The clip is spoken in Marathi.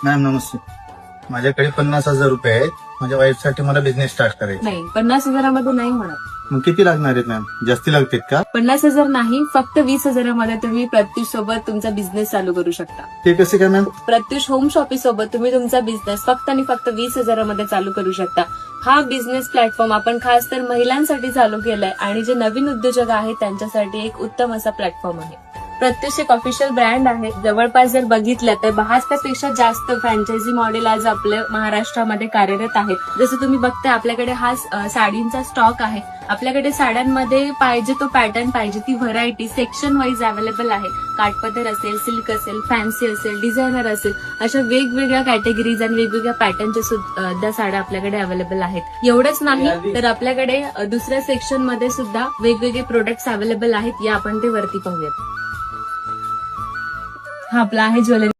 मॅम नमस्ते. माझ्याकडे 50,000 रुपये आहेत. माझ्या वाईफसाठी मला बिझनेस स्टार्ट करायचा. नाही, 50,000मध्ये नाही होणार. मग किती लागणार आहेत मॅम? जास्ती लागतील का? 50,000 नाही, फक्त 20,000मध्ये तुम्ही प्रत्युष सोबत तुमचा बिझनेस चालू करू शकता. ते कसे काय मॅम? प्रत्युष होम शॉपिंग सोबत तुम्ही तुमचा बिझनेस फक्त आणि फक्त 20,000मध्ये चालू करू शकता. हा बिझनेस प्लॅटफॉर्म आपण खास तर महिलांसाठी चालू केलाय आणि जे नवीन उद्योजक आहेत त्यांच्यासाठी एक उत्तम असा प्लॅटफॉर्म आहे. प्रत्युष एक ऑफिशियल ब्रँड आहे. जवळपास जर बघितलं तर 72 पेक्षा जास्त फ्रँचायझी मॉडेल आज आपल्या महाराष्ट्रामध्ये कार्यरत आहेत. जसं तुम्ही बघताय आपल्याकडे हा साडींचा स्टॉक आहे. आपल्याकडे साड्यांमध्ये पाहिजे तो पॅटर्न पाहिजे ती व्हरायटी सेक्शन वाईज अवेलेबल आहे. काठपदर असेल, सिल्क असेल, फॅन्सी असेल, डिझायनर असेल, अशा वेगवेगळ्या कॅटेगरीज आणि वेगवेगळ्या पॅटर्नच्या सुद्धा साड्या आपल्याकडे अवेलेबल आहेत. एवढंच नाही तर आपल्याकडे दुसऱ्या सेक्शन मध्ये सुद्धा वेगवेगळे प्रोडक्ट्स अवेलेबल आहेत. या आपण ते वरती पाहूयात. हा आपला आहे ज्वेलरी